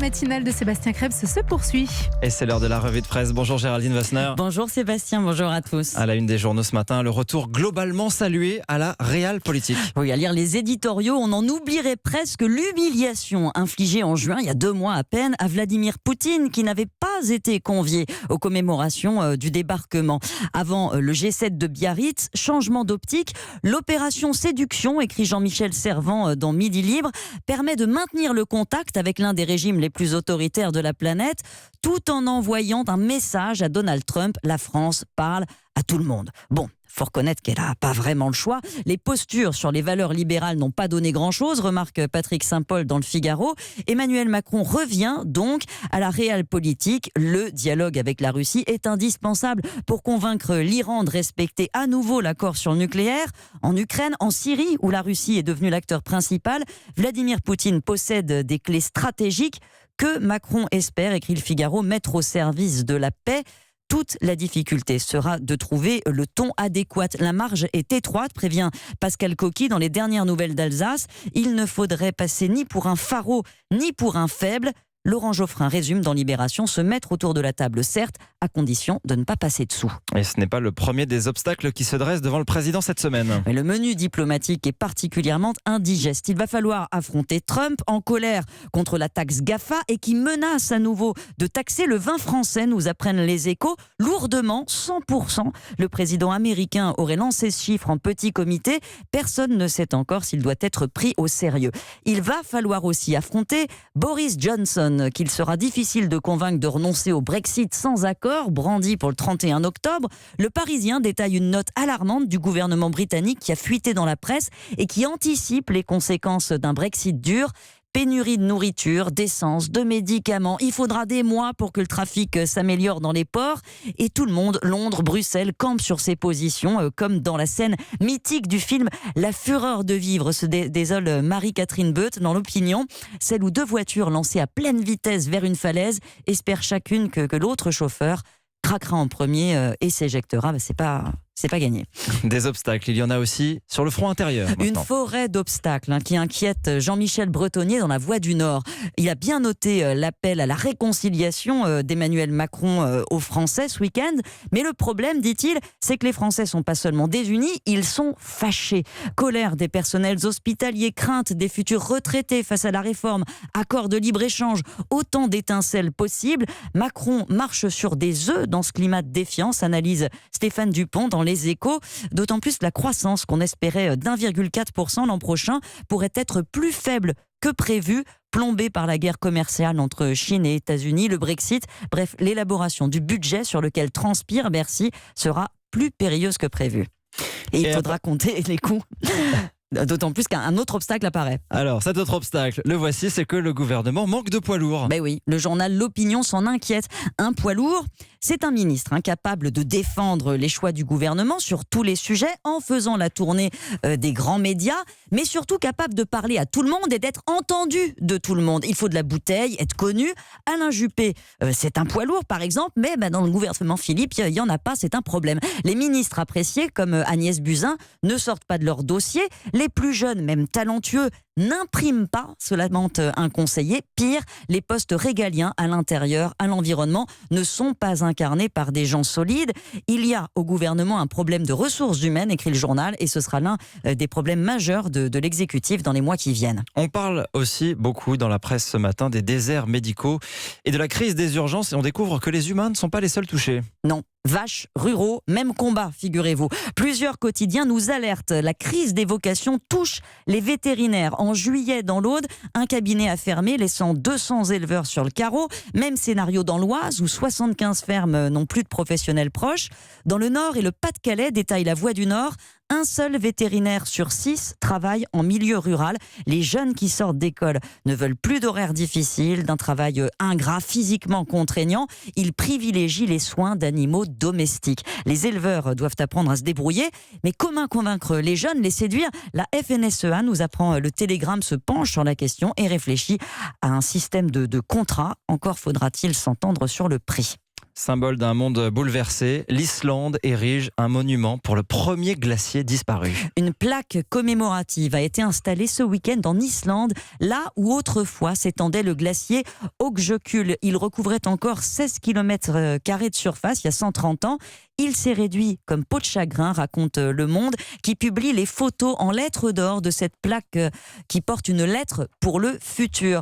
matinale de Sébastien Krebs se poursuit. Et c'est l'heure de la revue de presse. Bonjour Géraldine Wassner. Bonjour Sébastien, bonjour à tous. À la une des journaux ce matin, le retour globalement salué à la Realpolitik. Oui, à lire les éditoriaux, on en oublierait presque l'humiliation infligée en juin, il y a 2 mois à peine, à Vladimir Poutine, qui n'avait pas été convié aux commémorations du débarquement. Avant le G7 de Biarritz, changement d'optique, l'opération séduction, écrit Jean-Michel Servan dans Midi Libre, permet de maintenir le contact avec l'un des régimes les plus autoritaires de la planète, tout en envoyant un message à Donald Trump. La France parle à tout le monde. Bon, faut reconnaître qu'elle n'a pas vraiment le choix. Les postures sur les valeurs libérales n'ont pas donné grand-chose, remarque Patrick Saint-Paul dans Le Figaro. Emmanuel Macron revient donc à la Realpolitik. Le dialogue avec la Russie est indispensable pour convaincre l'Iran de respecter à nouveau l'accord sur le nucléaire. En Ukraine, en Syrie, où la Russie est devenue l'acteur principal, Vladimir Poutine possède des clés stratégiques que Macron espère, écrit Le Figaro, mettre au service de la paix. Toute la difficulté sera de trouver le ton adéquat. La marge est étroite, prévient Pascal Coqui dans les dernières nouvelles d'Alsace. Il ne faudrait passer ni pour un pharaon, ni pour un faible. Laurent Geoffrin résume dans Libération: se mettre autour de la table, certes, à condition de ne pas passer dessous. Et ce n'est pas le premier des obstacles qui se dressent devant le président cette semaine. Mais le menu diplomatique est particulièrement indigeste. Il va falloir affronter Trump, en colère contre la taxe GAFA et qui menace à nouveau de taxer le vin français, nous apprennent les Échos, lourdement, 100%. Le président américain aurait lancé ce chiffre en petit comité. Personne ne sait encore s'il doit être pris au sérieux. Il va falloir aussi affronter Boris Johnson, qu'il sera difficile de convaincre de renoncer au Brexit sans accord, brandi pour le 31 octobre. Le Parisien détaille une note alarmante du gouvernement britannique qui a fuité dans la presse et qui anticipe les conséquences d'un Brexit dur. Pénurie de nourriture, d'essence, de médicaments. Il faudra des mois pour que le trafic s'améliore dans les ports. Et tout le monde, Londres, Bruxelles, campe sur ses positions, comme dans la scène mythique du film La fureur de vivre, se désole Marie-Catherine Beuth dans l'Opinion. Celle où 2 voitures lancées à pleine vitesse vers une falaise espèrent chacune que l'autre chauffeur craquera en premier et s'éjectera. C'est pas gagné. Des obstacles, il y en a aussi sur le front intérieur. Une forêt d'obstacles qui inquiète Jean-Michel Bretonnier dans La Voix du Nord. Il a bien noté l'appel à la réconciliation d'Emmanuel Macron aux Français ce week-end. Mais le problème, dit-il, c'est que les Français sont pas seulement désunis, ils sont fâchés. Colère des personnels hospitaliers, crainte des futurs retraités face à la réforme, accord de libre-échange, autant d'étincelles possibles. Macron marche sur des œufs dans ce climat de défiance, analyse Stéphane Dupont dans Les Échos, d'autant plus que la croissance qu'on espérait d'1,4% l'an prochain pourrait être plus faible que prévu, plombée par la guerre commerciale entre Chine et États-Unis, le Brexit. Bref, l'élaboration du budget sur lequel transpire Bercy sera plus périlleuse que prévu. Et il faudra compter les coûts. D'autant plus qu'un autre obstacle apparaît. Alors, cet autre obstacle, le voici, c'est que le gouvernement manque de poids lourds. Ben oui, le journal L'Opinion s'en inquiète. Un poids lourd, c'est un ministre incapable de défendre les choix du gouvernement sur tous les sujets en faisant la tournée des grands médias, mais surtout capable de parler à tout le monde et d'être entendu de tout le monde. Il faut de la bouteille, être connu. Alain Juppé, c'est un poids lourd par exemple, mais dans le gouvernement Philippe, il n'y en a pas, c'est un problème. Les ministres appréciés comme Agnès Buzyn ne sortent pas de leur dossier. Les plus jeunes, même talentueux, n'impriment pas, se lamente un conseiller. Pire, les postes régaliens à l'intérieur, à l'environnement, ne sont pas incarnés par des gens solides. Il y a au gouvernement un problème de ressources humaines, écrit le journal, et ce sera l'un des problèmes majeurs de l'exécutif dans les mois qui viennent. On parle aussi beaucoup dans la presse ce matin des déserts médicaux et de la crise des urgences, et on découvre que les humains ne sont pas les seuls touchés. Non. Vaches, ruraux, même combat, figurez-vous. Plusieurs quotidiens nous alertent. La crise des vocations touche les vétérinaires. En juillet, dans l'Aude, un cabinet a fermé, laissant 200 éleveurs sur le carreau. Même scénario dans l'Oise, où 75 fermes n'ont plus de professionnels proches. Dans le Nord et le Pas-de-Calais, détaille La Voix du Nord, un seul vétérinaire sur 6 travaille en milieu rural. Les jeunes qui sortent d'école ne veulent plus d'horaires difficiles, d'un travail ingrat, physiquement contraignant. Ils privilégient les soins d'animaux domestiques. Les éleveurs doivent apprendre à se débrouiller, mais comment convaincre les jeunes, les séduire? La FNSEA, nous apprend le Télégramme, se penche sur la question et réfléchit à un système de contrat. Encore faudra-t-il s'entendre sur le prix. Symbole d'un monde bouleversé, l'Islande érige un monument pour le premier glacier disparu. Une plaque commémorative a été installée ce week-end en Islande, là où autrefois s'étendait le glacier Öksjökull. Il recouvrait encore 16 km² de surface il y a 130 ans. Il s'est réduit comme peau de chagrin, raconte Le Monde, qui publie les photos en lettres d'or de cette plaque qui porte une lettre pour le futur.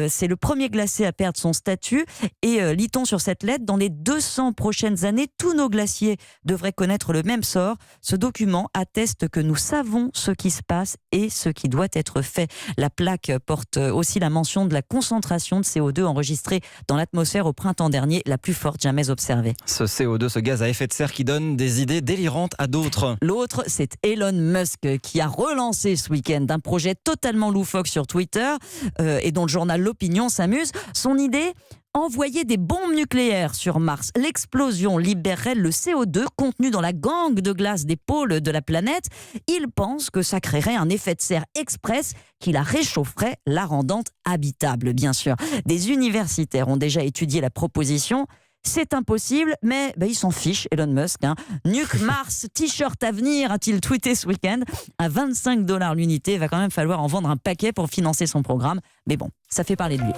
C'est le premier glacier à perdre son statut et lit-on sur cette lettre, dans les 200 prochaines années, tous nos glaciers devraient connaître le même sort. Ce document atteste que nous savons ce qui se passe et ce qui doit être fait. La plaque porte aussi la mention de la concentration de CO2 enregistrée dans l'atmosphère au printemps dernier, la plus forte jamais observée. Ce CO2, ce gaz à effet de serre qui donne des idées délirantes à d'autres. L'autre, c'est Elon Musk qui a relancé ce week-end un projet totalement loufoque sur Twitter et dont le journal L'Opinion s'amuse. Son idée, envoyer des bombes nucléaires sur Mars. L'explosion libérerait le CO2 contenu dans la gangue de glace des pôles de la planète. Il pense que ça créerait un effet de serre express qui la réchaufferait, la rendant habitable, bien sûr. Des universitaires ont déjà étudié la proposition. C'est impossible, mais il s'en fiche, Elon Musk. Nuke Mars, t-shirt à venir, a-t-il tweeté ce week-end. À 25 $ l'unité, il va quand même falloir en vendre un paquet pour financer son programme. Mais bon, ça fait parler de lui.